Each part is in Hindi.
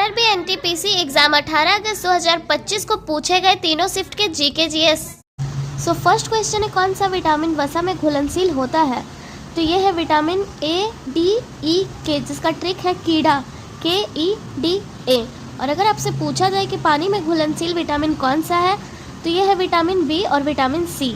आरआरबी एनटीपीसी एग्जाम 18 अगस्त 2025 को पूछे गए तीनों शिफ्ट के GK GS. So first question है, कौन सा विटामिन वसा में घुलनशील होता है? तो ये है विटामिन ए, डी, ई, के, जिसका ट्रिक है कीड़ा, के, ई, डी, ए। और अगर आपसे पूछा जाए कि पानी में घुलनशील विटामिन कौन सा है, तो ये है विटामिन बी और विटामिन सी।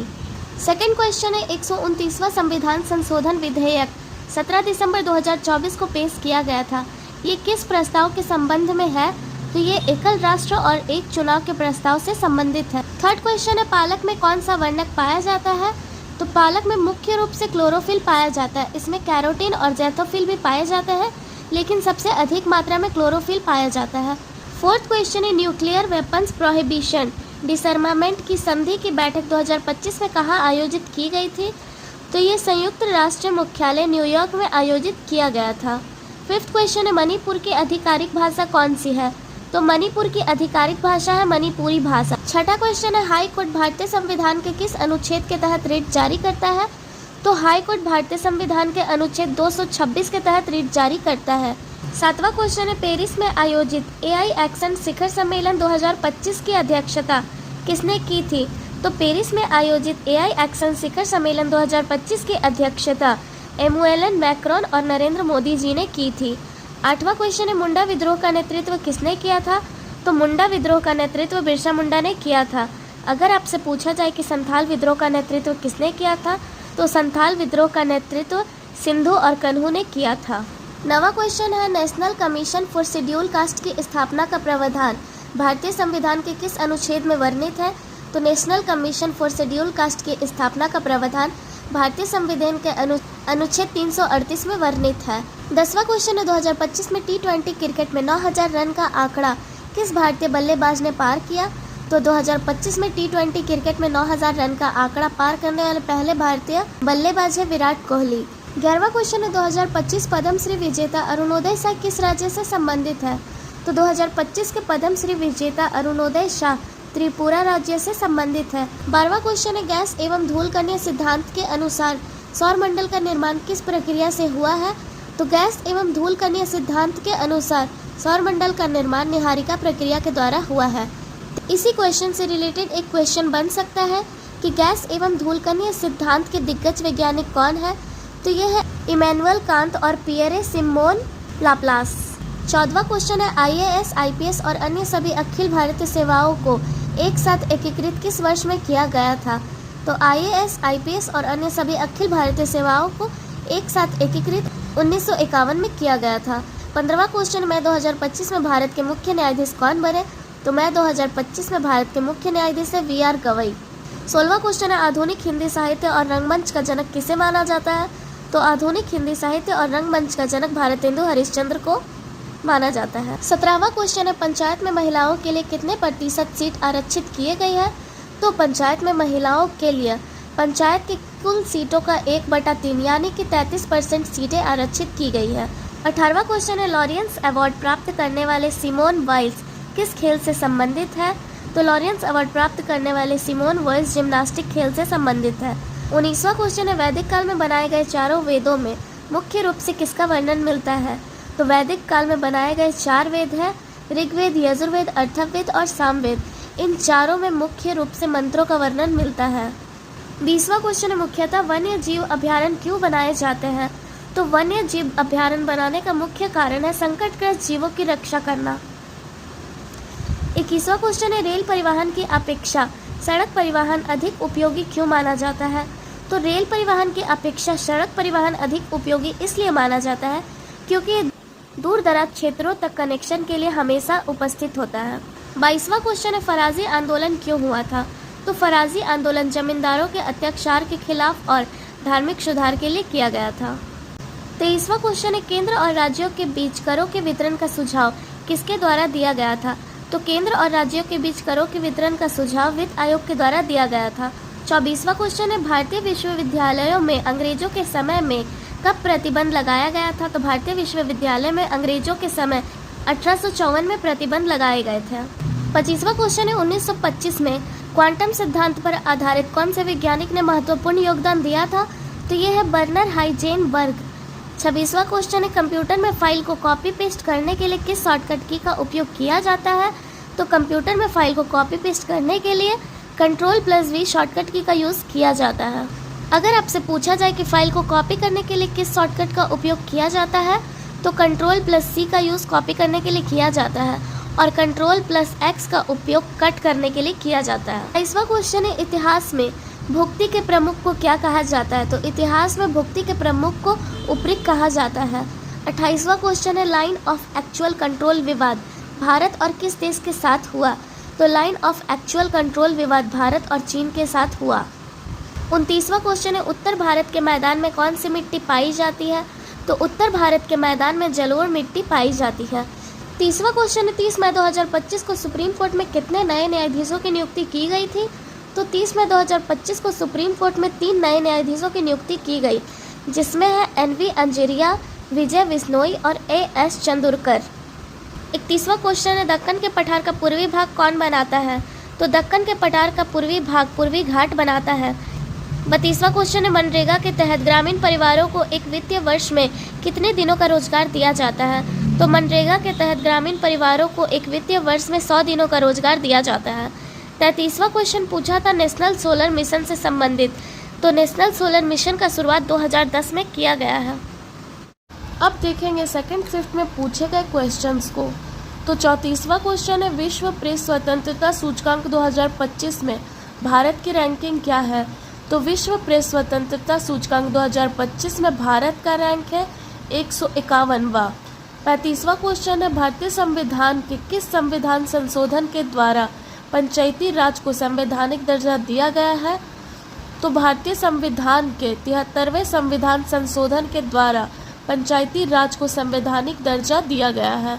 सेकेंड क्वेश्चन है, 129वां संविधान संशोधन विधेयक 17 दिसंबर 2024 को पेश किया गया था। ये किस प्रस्ताव के संबंध में है? तो ये एकल राष्ट्र और एक चुनाव के प्रस्ताव से संबंधित है। थर्ड क्वेश्चन है, पालक में कौन सा वर्णक पाया जाता है? तो पालक में मुख्य रूप से क्लोरोफिल पाया जाता है। इसमें कैरोटीन और जैथोफिल भी पाए जाते हैं, लेकिन सबसे अधिक मात्रा में क्लोरोफिल पाया जाता है। फोर्थ क्वेश्चन है, न्यूक्लियर वेपन्स प्रोहिबिशन डिसर्मामेंट की संधि की बैठक 2025 में कहाँ आयोजित की गई थी? तो ये संयुक्त राष्ट्र मुख्यालय न्यूयॉर्क में आयोजित किया गया था। फिफ्थ क्वेश्चन है, मणिपुर की आधिकारिक भाषा कौन सी है? तो मणिपुर की आधिकारिक भाषा है मणिपुरी भाषा। छठा क्वेश्चन है, हाई कोर्ट भारतीय संविधान के किस अनुच्छेद के तहत रिट जारी करता है? तो हाई कोर्ट भारतीय संविधान के अनुच्छेद 226 के तहत रिट जारी करता है। सातवां क्वेश्चन है, पेरिस में आयोजित एआई एक्शन शिखर सम्मेलन 2025 की अध्यक्षता किसने की थी? तो पेरिस में आयोजित एआई एक्शन शिखर सम्मेलन 2025 की अध्यक्षता एमुएलन मैक्रोन और नरेंद्र मोदी जी ने की थी। आठवां क्वेश्चन है, मुंडा विद्रोह का नेतृत्व किसने किया था? तो मुंडा विद्रोह का नेतृत्व बिरसा मुंडा ने किया था। अगर आपसे पूछा जाए कि संथाल विद्रोह का नेतृत्व किसने किया था, तो संथाल विद्रोह का नेतृत्व सिंधु और कन्हू ने किया था। नवा क्वेश्चन है, national commission for schedule caste की स्थापना का प्रावधान भारतीय संविधान के किस अनुच्छेद में वर्णित है? तो national commission for schedule caste की स्थापना का प्रावधान भारतीय संविधान के अनुच्छेद 338 में वर्णित है। 10वां क्वेश्चन है, 2025 में T20 क्रिकेट में 9000 रन का आंकड़ा किस भारतीय बल्लेबाज ने पार किया? तो 2025 में T20 क्रिकेट में 9000 रन का आंकड़ा पार करने वाले पहले भारतीय बल्लेबाज है विराट कोहली। 11वां क्वेश्चन है, 2025 पद्मश्री विजेता अरुणोदय शाह किस राज्य से संबंधित है? तो 2025 के पद्मश्री विजेता अरुणोदय शाह त्रिपुरा राज्य से संबंधित है। 12वां क्वेश्चन है, गैस एवं धूल कणीय सिद्धांत के अनुसार सौर मंडल का निर्माण किस प्रक्रिया से हुआ है? तो गैस एवं धूल कणीय सिद्धांत के अनुसार सौर मंडल का निर्माण निहारिका प्रक्रिया के द्वारा हुआ है। तो इसी क्वेश्चन से रिलेटेड एक क्वेश्चन बन सकता है कि गैस एवं धूल कणीय सिद्धांत के दिग्गज वैज्ञानिक कौन है? तो ये है इमैनुअल कांत और पियरे सिमोन लाप्लास। 14वां क्वेश्चन है, आईएएस, आईपीएस और अन्य सभी अखिल भारतीय सेवाओं को एक साथ एकीकृत किस वर्ष में किया गया था? तो आईएएस, आईपीएस और अन्य सभी अखिल भारतीय सेवाओं को एक साथ एकीकृत 1951 में किया गया था। 15वां क्वेश्चन, मैं 2025 में भारत के मुख्य न्यायाधीश कौन बने? तो मैं 2025 में भारत के मुख्य न्यायाधीश है वी आर गवई। 16वां क्वेश्चन है, आधुनिक हिंदी साहित्य और रंगमंच का जनक किसे माना जाता है? तो आधुनिक हिंदी साहित्य और रंगमंच का जनक भारतेंदु हरिश्चंद्र को माना जाता है। 17वां क्वेश्चन है, पंचायत में महिलाओं के लिए कितने प्रतिशत सीट आरक्षित किए गई है? तो पंचायत में महिलाओं के लिए पंचायत की कुल सीटों का 1/3 यानी कि 33% सीटें आरक्षित की गई है। 18वां क्वेश्चन है, लॉरेंस अवार्ड प्राप्त करने वाले सिमोन वाइल्स किस खेल से संबंधित है? तो लॉरेंस अवार्ड प्राप्त करने वाले सिमोन वाइल्स जिम्नास्टिक खेल से संबंधित है। 19वां क्वेश्चन है, वैदिक काल में बनाए गए चारों वेदों में मुख्य रूप से किसका वर्णन मिलता है? तो वैदिक काल में बनाए गए 4 वेद हैं, ऋग्वेद, यजुर्वेद, अथर्ववेद और सामवेद। इन चारों में मुख्य रूप से मंत्रों का वर्णन मिलता है। 20वां क्वेश्चन है, मुख्यतः वन्य जीव अभ्यारण्य क्यों बनाए जाते हैं? तो वन्य जीव अभ्यारण्य बनाने का मुख्य कारण है संकटग्रस्त जीवों की रक्षा करना। 21वां क्वेश्चन है, रेल परिवहन की अपेक्षा सड़क परिवहन अधिक उपयोगी क्यों माना जाता है? तो रेल परिवहन की अपेक्षा सड़क परिवहन अधिक उपयोगी इसलिए माना जाता है क्योंकि दूर दराज क्षेत्रों तक कनेक्शन के लिए हमेशा उपस्थित होता है। 22वां क्वेश्चन है, फराजी आंदोलन क्यों हुआ था? तो फराजी आंदोलन जमींदारों के अत्याचार के खिलाफ और धार्मिक सुधार के लिए किया गया था। 23वां क्वेश्चन है, केंद्र और राज्यों के बीच करों के वितरण का सुझाव किसके द्वारा दिया गया था? तो केंद्र और राज्यों के बीच करों के वितरण का सुझाव वित्त आयोग के द्वारा दिया गया था। 24वां क्वेश्चन है, भारतीय विश्वविद्यालयों में अंग्रेजों के समय में कब प्रतिबंध लगाया गया था? तो भारतीय विश्वविद्यालय में अंग्रेजों के समय 1854 में प्रतिबंध लगाए गए थे। 25वां क्वेश्चन है, 1925 में क्वांटम सिद्धांत पर आधारित कौन से वैज्ञानिक ने महत्वपूर्ण योगदान दिया था? तो ये है बर्नर हाइजेनबर्ग। 26वां क्वेश्चन है कंप्यूटर में फाइल को कॉपी पेस्ट करने के लिए किस शॉर्टकट की का उपयोग किया जाता है। तो कंप्यूटर में फाइल को कॉपी पेस्ट करने के लिए Ctrl+V शॉर्टकट की का यूज़ किया जाता है। अगर आपसे पूछा जाए कि फाइल को कॉपी करने के लिए किस शॉर्टकट का उपयोग किया जाता है तो Ctrl+C का यूज़ कॉपी करने के लिए किया जाता है और Ctrl+X का उपयोग कट करने के लिए किया जाता है। 22वां क्वेश्चन है इतिहास में भुक्ति के प्रमुख को क्या कहा जाता है। तो इतिहास में भुक्ति के प्रमुख को उपरिक कहा जाता है। 28वां क्वेश्चन है लाइन ऑफ एक्चुअल कंट्रोल विवाद भारत और किस देश के साथ हुआ। तो लाइन ऑफ एक्चुअल कंट्रोल विवाद भारत और चीन के साथ हुआ। 29वां क्वेश्चन है उत्तर भारत के मैदान में कौन सी मिट्टी पाई जाती है। तो उत्तर भारत के मैदान में जलोढ़ मिट्टी पाई जाती है। 30वां क्वेश्चन है 30 मई 2025 को सुप्रीम कोर्ट में कितने नए न्यायाधीशों की नियुक्ति की गई थी। तो 30 मई 2025 को सुप्रीम कोर्ट में 3 नए न्यायाधीशों की नियुक्ति की गई, जिसमें है NV अंजेरिया, विजय बिश्नोई और AS चंदुरकर। 31वां क्वेश्चन है दक्कन के पठार का पूर्वी भाग कौन बनाता है। तो दक्कन के पठार का पूर्वी भाग पूर्वी घाट बनाता है। 32वां क्वेश्चन है मनरेगा के तहत ग्रामीण परिवारों को एक वित्तीय वर्ष में कितने दिनों का रोजगार दिया जाता है। तो मनरेगा के तहत ग्रामीण परिवारों को एक वित्तीय वर्ष में 100 दिनों का रोजगार दिया जाता है। 33वां क्वेश्चन पूछा था नेशनल सोलर मिशन से संबंधित। तो नेशनल सोलर मिशन का शुरुआत 2010 में किया गया है। अब देखेंगे सेकंड शिफ्ट में पूछे गए क्वेश्चंस को। तो 34वां क्वेश्चन है विश्व प्रेस स्वतंत्रता सूचकांक 2025 में भारत की रैंकिंग क्या है। तो विश्व प्रेस स्वतंत्रता सूचकांक 2025 में भारत का रैंक है 151वां। 35वां क्वेश्चन है भारतीय संविधान के किस संविधान संशोधन के द्वारा पंचायती राज को संवैधानिक दर्जा दिया गया है। तो भारतीय संविधान के 73वें संविधान संशोधन के द्वारा पंचायती राज को संवैधानिक दर्जा दिया गया है।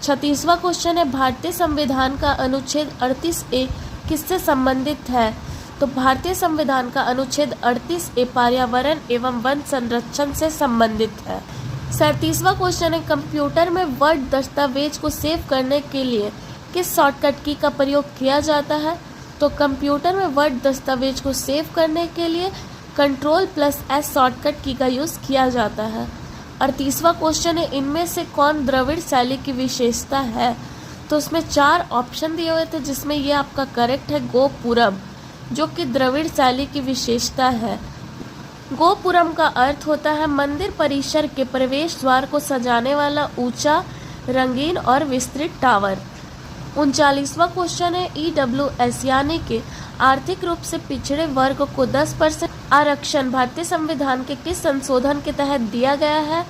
36वां क्वेश्चन है भारतीय संविधान का अनुच्छेद 38A किससे संबंधित है। तो भारतीय संविधान का अनुच्छेद 38A पर्यावरण एवं वन संरक्षण से संबंधित है। 37वां क्वेश्चन है कंप्यूटर में वर्ड दस्तावेज को सेव करने के लिए किस शॉर्टकट की का प्रयोग किया जाता है। तो कंप्यूटर में वर्ड दस्तावेज को सेव करने के लिए Ctrl+S शॉर्टकट की का यूज़ किया जाता है। 38वां क्वेश्चन है इनमें से कौन द्रविड़ शैली की विशेषता है। तो उसमें 4 ऑप्शन दिए हुए थे, जिसमें ये आपका करेक्ट है गोपुरम, जो कि द्रविड़ शैली की विशेषता है। गोपुरम का अर्थ होता है मंदिर परिसर के प्रवेश द्वार को सजाने वाला ऊंचा, रंगीन और विस्तृत टावर। 39वां क्वेश्चन है EWS यानी कि आर्थिक रूप से पिछड़े वर्ग को 10% आरक्षण भारतीय संविधान के किस संशोधन के तहत दिया गया है।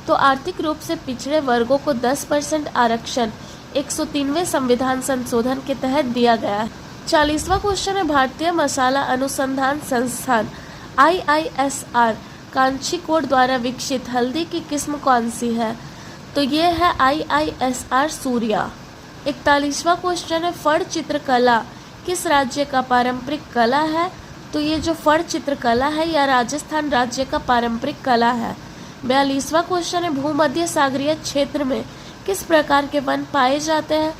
तो आर्थिक रूप से पिछड़े वर्गों को 10% आरक्षण 103वें संविधान संशोधन के तहत दिया गया है। 40वां क्वेश्चन है भारतीय मसाला अनुसंधान संस्थान IISR कांचीकोट द्वारा विकसित हल्दी की किस्म कौन सी है। तो ये है IISR सूर्या। 41वां क्वेश्चन है फड़ चित्रकला किस राज्य का पारंपरिक कला है। तो ये जो फड़ चित्रकला है यह राजस्थान राज्य का पारंपरिक कला है। 42वां क्वेश्चन है भूमध्य सागरीय क्षेत्र में किस प्रकार के वन पाए जाते हैं।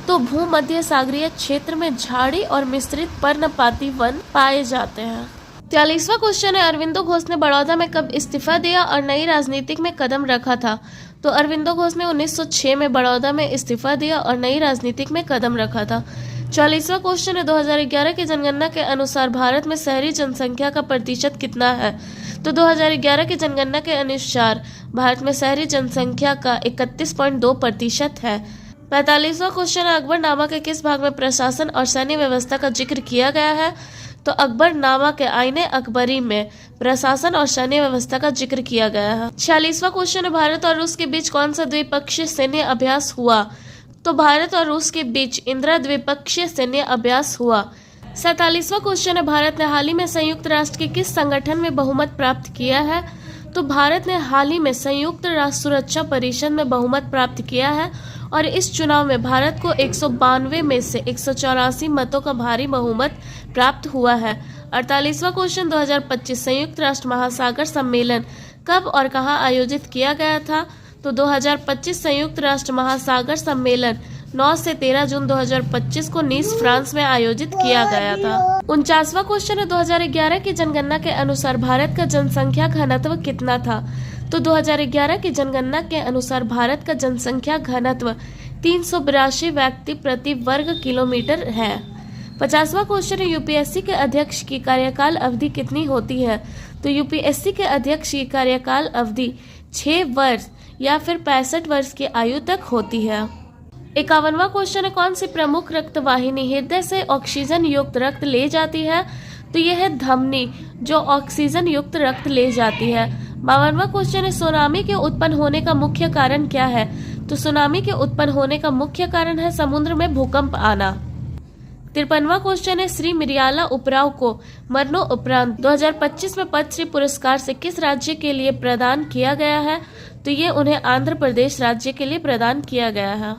तो भूमध्य सागरीय क्षेत्र में झाड़ी और मिश्रित पर्णपाती वन पाए जाते हैं। 43वां क्वेश्चन है अरविंदो घोष ने बड़ौदा में कब इस्तीफा दिया और नई राजनीतिक में कदम रखा था। तो अरविंदो घोष ने 1906 में बड़ौदा में इस्तीफा दिया और नई राजनीतिक में कदम रखा था। 44वां क्वेश्चन है 2011 की जनगणना के अनुसार भारत में शहरी जनसंख्या का प्रतिशत कितना है। तो 2011 की जनगणना के अनुसार भारत में शहरी जनसंख्या का 31.2% है। 45वां क्वेश्चन है अकबरनामा के किस भाग में प्रशासन और सैन्य व्यवस्था का जिक्र किया गया है। तो अकबरनामा के आईने अकबरी में प्रशासन और सैन्य व्यवस्था का जिक्र किया गया है। 46वां क्वेश्चन है भारत और रूस के बीच कौन सा द्विपक्षीय सैन्य अभ्यास हुआ। तो भारत और रूस के बीच इंदिरा द्विपक्षीय सैन्य अभ्यास हुआ। 47वां क्वेश्चन है भारत ने हाल ही में संयुक्त राष्ट्र के किस संगठन में बहुमत प्राप्त किया है। तो भारत ने हाल ही में संयुक्त राष्ट्र सुरक्षा परिषद में बहुमत प्राप्त किया है और इस चुनाव में भारत को 192 में से 184 मतों का भारी बहुमत प्राप्त हुआ है। 48वां क्वेश्चन 2025 संयुक्त राष्ट्र महासागर सम्मेलन कब और कहां आयोजित किया गया था। तो 2025 संयुक्त राष्ट्र महासागर सम्मेलन 9 से 13 जून 2025 को नीस फ्रांस में आयोजित किया गया था। 49वां क्वेश्चन है 2011 की जनगणना के अनुसार भारत का जनसंख्या घनत्व कितना था। तो 2011 की जनगणना के अनुसार भारत का जनसंख्या घनत्व 382 व्यक्ति प्रति वर्ग किलोमीटर है। 50वां क्वेश्चन है, यूपीएससी के अध्यक्ष की कार्यकाल अवधि कितनी होती है? तो यूपीएससी के अध्यक्ष की कार्यकाल अवधि 6 वर्ष या फिर 65 वर्ष की आयु तक होती है। 51वां क्वेश्चन है, कौन सी प्रमुख रक्त वाहिनी हृदय से ऑक्सीजन युक्त रक्त ले जाती है? तो यह है धमनी, जो ऑक्सीजन युक्त रक्त ले जाती है। 52वां क्वेश्चन है, सुनामी के उत्पन्न होने का मुख्य कारण क्या है? तो सुनामी के उत्पन्न होने का मुख्य कारण है समुद्र में भूकंप आना। 53वां क्वेश्चन है, श्री मिरियाला उपराव को मरणोपरांत 2025 में पद्मश्री पुरस्कार से किस राज्य के लिए प्रदान किया गया है? तो ये उन्हें आंध्र प्रदेश राज्य के लिए प्रदान किया गया है।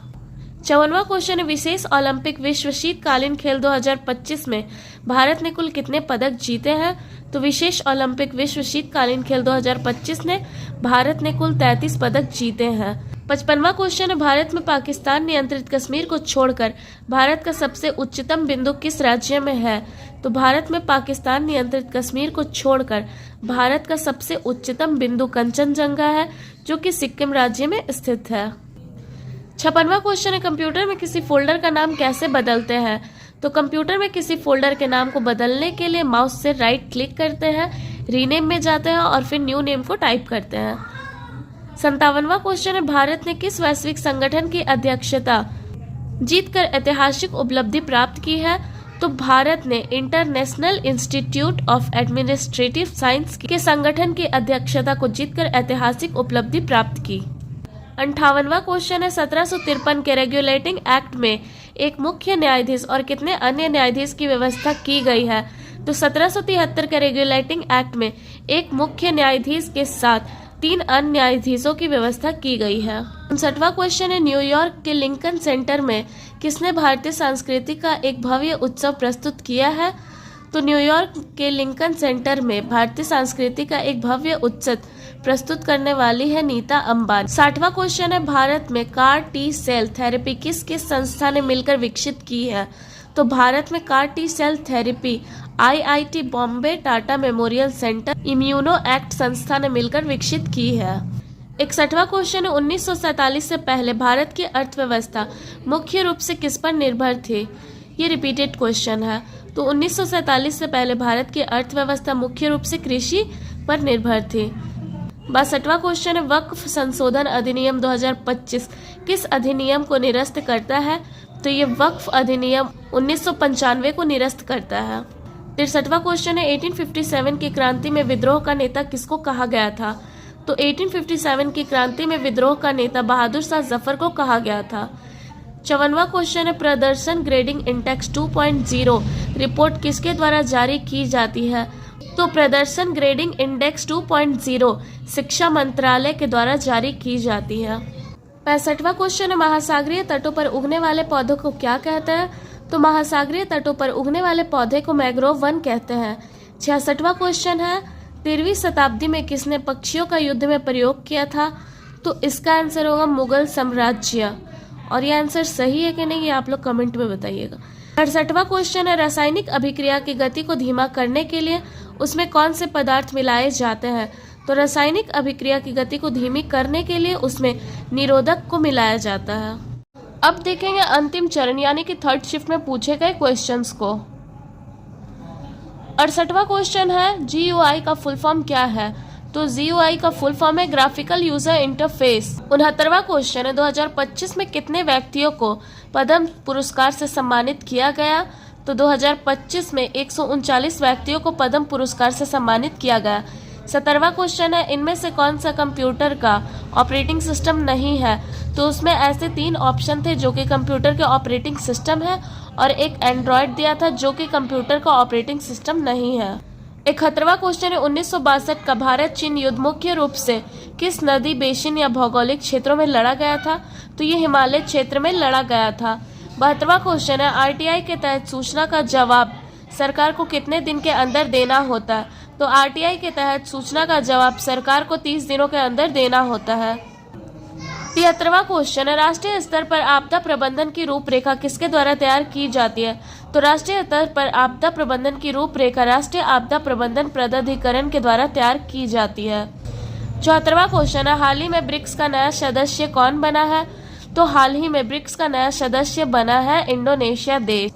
54वां क्वेश्चन है, विशेष ओलंपिक विश्व शीतकालीन खेल 2025 में भारत ने कुल कितने पदक जीते हैं? तो विशेष ओलंपिक विश्व शीतकालीन खेल 2025 में भारत ने कुल 33 पदक जीते हैं। 55वां क्वेश्चन है, भारत में पाकिस्तान नियंत्रित कश्मीर को छोड़कर भारत का सबसे उच्चतम बिंदु किस राज्य में है? तो भारत में पाकिस्तान नियंत्रित कश्मीर को छोड़कर भारत का सबसे उच्चतम बिंदु कंचनजंगा है, जो कि सिक्किम राज्य में स्थित है। 56वां क्वेश्चन है, कंप्यूटर में किसी फोल्डर का नाम कैसे बदलते हैं? तो कंप्यूटर में किसी फोल्डर के नाम को बदलने के लिए माउस से राइट क्लिक करते हैं, रीनेम में जाते हैं और फिर न्यू नेम को टाइप करते हैं। 57वां क्वेश्चन है, भारत ने किस वैश्विक संगठन की अध्यक्षता जीतकर ऐतिहासिक उपलब्धि प्राप्त की है? तो भारत ने international institute of administrative science के संगठन की अध्यक्षता को जीतकर ऐतिहासिक उपलब्धि प्राप्त की। 58वां क्वेश्चन है, 1753 के रेगुलेटिंग एक्ट में एक मुख्य न्यायाधीश और कितने अन्य न्यायाधीश की व्यवस्था की गई है? तो 1773 के रेगुलेटिंग एक्ट में एक मुख्य न्यायाधीश के साथ 3 अन्य न्यायाधीशों की व्यवस्था की गई है। 59वां क्वेश्चन है, न्यूयॉर्क के लिंकन सेंटर में किसने भारतीय संस्कृति का एक भव्य उत्सव प्रस्तुत किया है? तो न्यूयॉर्क के लिंकन सेंटर में भारतीय संस्कृति का एक भव्य उत्सव प्रस्तुत करने वाली है नीता अंबानी। 60वां क्वेश्चन है, भारत में कार टी सेल थेरेपी किस किस संस्था ने मिलकर विकसित की है? तो भारत में car T cell therapy IIT Bombay, Tata Memorial Centre, ImmunoACT संस्था ने मिलकर विकसित की है। 61वां क्वेश्चन है, 1947 से पहले भारत की अर्थव्यवस्था मुख्य रूप से किस पर निर्भर थी? ये रिपीटेड क्वेश्चन है। तो 1947 से पहले भारत की अर्थव्यवस्था मुख्य रूप से कृषि पर निर्भर थी। 62वां क्वेश्चन है, वक्फ संशोधन अधिनियम 2025 किस अधिनियम को निरस्त करता है? तो ये वक्फ अधिनियम 1995 को निरस्त करता है। 63वां क्वेश्चन है, 1857 की क्रांति में विद्रोह का नेता किसको कहा गया था? तो 1857 की क्रांति में विद्रोह का नेता बहादुर शाह जफर को कहा गया था। 54वां क्वेश्चन है, प्रदर्शन ग्रेडिंग इंडेक्स 2.0 रिपोर्ट किसके द्वारा जारी की जाती है? तो प्रदर्शन ग्रेडिंग इंडेक्स 2.0 शिक्षा मंत्रालय के द्वारा जारी की जाती है। 65वां क्वेश्चन है, महासागरीय तटों पर उगने वाले पौधों को क्या कहते हैं? तो महासागरीय तटों पर उगने वाले पौधे को मैंग्रोव वन कहते हैं। 66वां क्वेश्चन है, 13वीं शताब्दी में किसने पक्षियों का युद्ध में प्रयोग किया था? तो इसका आंसर होगा मुगल साम्राज्य। और ये आंसर सही है कि नहीं, ये आप लोग कमेंट में बताइएगा। 68वां क्वेश्चन है, रासायनिक अभिक्रिया की गति को धीमा करने के लिए उसमें कौन से पदार्थ मिलाए जाते हैं? तो रासायनिक अभिक्रिया की गति को धीमी करने के लिए उसमें निरोधक को मिलाया जाता है। अब देखेंगे अंतिम चरण यानी कि थर्ड शिफ्ट में पूछे गए क्वेश्चंस को। 68वां क्वेश्चन है, GUI का फुल फॉर्म क्या है? तो GUI का फुल फॉर्म है ग्राफिकल यूजर इंटरफेस। 69वां क्वेश्चन है, 2025 में कितने व्यक्तियों को पद्म पुरस्कार से सम्मानित किया गया? तो 2025 में 139 व्यक्तियों को पद्म पुरस्कार से सम्मानित किया गया। 70वां क्वेश्चन है, इनमें से कौन सा कंप्यूटर का ऑपरेटिंग सिस्टम नहीं है? तो उसमें ऐसे 3 ऑप्शन थे जो कि कंप्यूटर के ऑपरेटिंग सिस्टम है और एक एंड्रॉयड दिया था जो कि कंप्यूटर का ऑपरेटिंग सिस्टम नहीं है। 71वां क्वेश्चन है, 1962 का भारत चीन युद्ध मुख्य रूप से किस नदी बेसिन या भौगोलिक क्षेत्रों में लड़ा गया था? तो ये हिमालय क्षेत्र में लड़ा गया था। 72वां क्वेश्चन है, RTI के तहत सूचना का जवाब सरकार को कितने दिन के अंदर देना होता है? तो RTI के तहत सूचना का जवाब सरकार को 30 दिनों के अंदर देना होता है। 73वां क्वेश्चन है, राष्ट्रीय स्तर पर आपदा प्रबंधन की रूपरेखा किसके द्वारा तैयार की जाती है? तो राष्ट्रीय स्तर पर आपदा प्रबंधन की रूपरेखा राष्ट्रीय आपदा प्रबंधन प्राधिकरण के द्वारा तैयार की जाती है। 74वां क्वेश्चन है, हाल ही में ब्रिक्स का नया सदस्य कौन बना है? तो हाल ही में ब्रिक्स का नया सदस्य बना है इंडोनेशिया देश।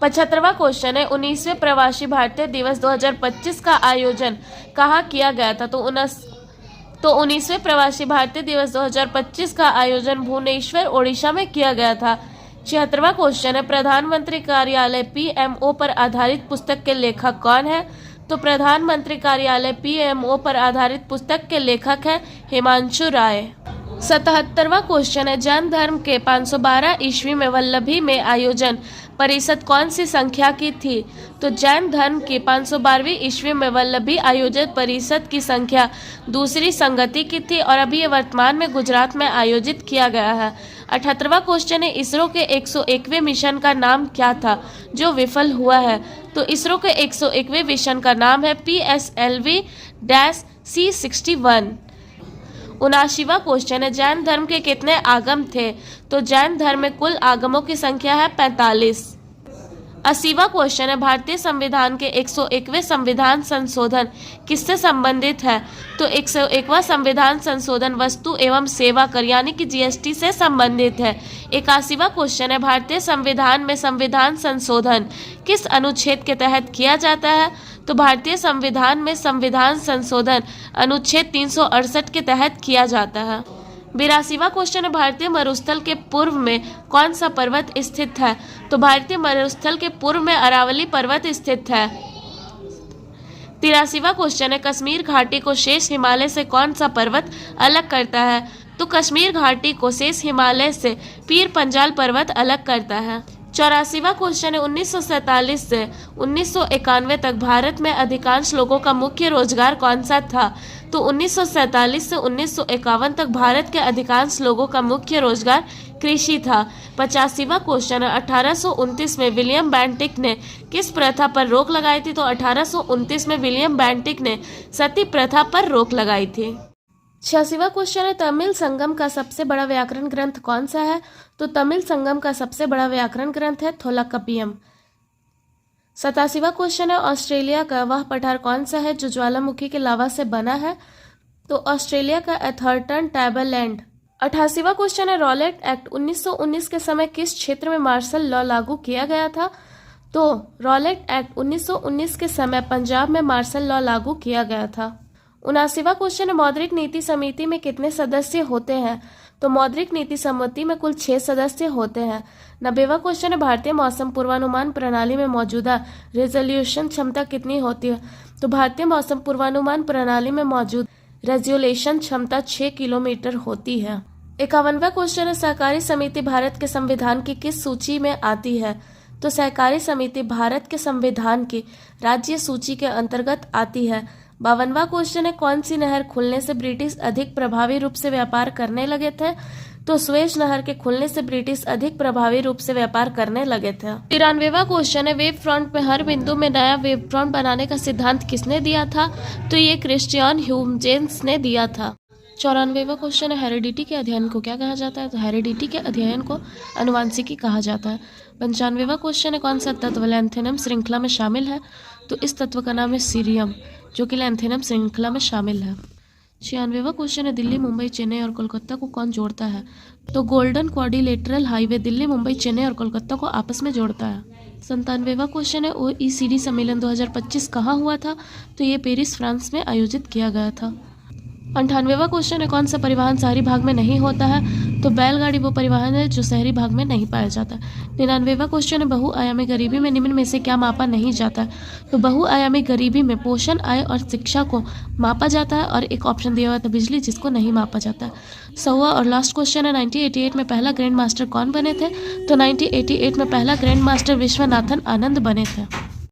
75वां क्वेश्चन है, 19वें प्रवासी भारतीय दिवस 2025 का आयोजन कहाँ किया गया था? तो 19वें प्रवासी भारतीय दिवस 2025 का आयोजन भुवनेश्वर ओडिशा में किया गया था। 76वां क्वेश्चन है, प्रधानमंत्री कार्यालय PMO पर आधारित पुस्तक के लेखक कौन है? तो प्रधानमंत्री कार्यालय PMO पर आधारित पुस्तक के लेखक हैं हिमांशु राय। 77वां क्वेश्चन है, जैन धर्म के 512 ईस्वी में वल्लभी में आयोजन परिषद कौन सी संख्या की थी? तो जैन धर्म की 512वीं ईस्वी में वल्लभी आयोजित परिषद की संख्या दूसरी संगति की थी और अभी ये वर्तमान में गुजरात में आयोजित किया गया है। 78वां क्वेश्चन है, इसरो के 101वें मिशन का नाम क्या था जो विफल हुआ है? तो इसरो के 101वें मिशन का नाम है PSLV-C61। 79वां क्वेश्चन है, जैन धर्म के कितने आगम थे? तो जैन धर्म में कुल आगमों की संख्या है 45। 80वां क्वेश्चन है, भारतीय संविधान के 101वें संविधान संशोधन किससे संबंधित है? तो 101वां संविधान संशोधन वस्तु एवं सेवा कर यानी कि GST से संबंधित है। 81वां क्वेश्चन है, भारतीय संविधान में संविधान संशोधन किस अनुच्छेद के तहत किया जाता है? तो भारतीय संविधान में संविधान संशोधन अनुच्छेद 368 के तहत किया जाता है। 82वां क्वेश्चन है, भारतीय मरुस्थल के पूर्व में कौन सा पर्वत स्थित है? तो भारतीय मरुस्थल के पूर्व में अरावली पर्वत स्थित है। 83वां क्वेश्चन है, कश्मीर घाटी को शेष हिमालय से कौन सा पर्वत अलग करता है? तो कश्मीर घाटी को शेष हिमालय से पीर पंजाल पर्वत अलग करता है। 84वां क्वेश्चन है, 1947 से 1991 तक भारत में अधिकांश लोगों का मुख्य रोजगार कौन सा था? तो 1947 से 1951 तक भारत के अधिकांश लोगों का मुख्य रोजगार कृषि था। 85वां क्वेश्चन है, 1829 में विलियम बेंटिक ने किस प्रथा पर रोक लगाई थी? तो 1829 में विलियम बेंटिक ने सती प्रथा पर रोक लगाई थी। 86वां क्वेश्चन है, तमिल संगम का सबसे बड़ा व्याकरण ग्रंथ कौन सा है? तो तमिल संगम का सबसे बड़ा व्याकरण ग्रंथ है थोलाकपियम। 87वां क्वेश्चन है, ऑस्ट्रेलिया का वह पठार कौन सा है जो ज्वालामुखी के लावा से बना है? तो ऑस्ट्रेलिया का एथर्टन टैबलैंड। 88वां क्वेश्चन है, रॉलेट एक्ट 1919 के समय किस क्षेत्र में मार्शल लॉ लागू किया गया था? तो रॉलेट एक्ट 1919 के समय पंजाब में मार्शल लॉ लागू किया गया था। 79वां क्वेश्चन है, मौद्रिक नीति समिति में कितने सदस्य होते हैं? तो मौद्रिक नीति समिति में कुल 6 सदस्य होते हैं। 90वां क्वेश्चन है, भारतीय मौसम पूर्वानुमान प्रणाली में मौजूदा रेजोल्यूशन क्षमता कितनी होती है? तो भारतीय मौसम पूर्वानुमान प्रणाली में मौजूद रेजोल्यूशन क्षमता 6 किलोमीटर होती है। 51वां क्वेश्चन है, सहकारी समिति भारत के संविधान की किस सूची में आती है? तो सहकारी समिति भारत के संविधान की राज्य सूची के अंतर्गत आती है। 52वां क्वेश्चन है, कौन सी नहर खुलने से ब्रिटिश अधिक प्रभावी रूप से व्यापार करने लगे थे? तो स्वेज नहर के खुलने से ब्रिटिश अधिक प्रभावी रूप से व्यापार करने लगे थे। 93वां क्वेश्चन है, वेब फ्रंट में हर बिंदु में नया वेब फ्रंट बनाने का सिद्धांत किसने दिया था? तो ये क्रिश्चियन ह्यूजेंस ने दिया था। 94वां क्वेश्चन है, हेरिडिटी के अध्ययन को क्या कहा जाता है? तो हेरिडिटी के अध्ययन को अनुवांशिकी कहा जाता है। 95वां क्वेश्चन है, कौन सा तत्व लैंथेनम श्रृंखला में शामिल है? तो इस तत्व का नाम है सीरियम, जो कि लैंथेनम श्रृंखला में शामिल है। 96वां क्वेश्चन है, दिल्ली मुंबई चेन्नई और कोलकाता को कौन जोड़ता है? तो golden quadrilateral highway Delhi Mumbai Chennai और कोलकाता को आपस में जोड़ता है। 97वां क्वेश्चन है, OECD सम्मेलन 2025 कहाँ हुआ था? तो ये पेरिस फ्रांस में आयोजित किया गया था। 98वां क्वेश्चन है, कौन सा परिवहन शहरी भाग में नहीं होता है? तो बैलगाड़ी वो परिवहन है जो शहरी भाग में नहीं पाया जाता। 99वां क्वेश्चन है, बहुआयामी गरीबी में निम्न में से क्या मापा नहीं जाता है? तो बहुआयामी गरीबी में पोषण, आय और शिक्षा को मापा जाता है और एक ऑप्शन दिया हुआ था बिजली, जिसको नहीं मापा जाता है। 100वां और लास्ट क्वेश्चन है, 1988 में पहला ग्रैंड मास्टर कौन बने थे? तो 1988 में पहला ग्रैंड मास्टर विश्वनाथन आनंद बने थे।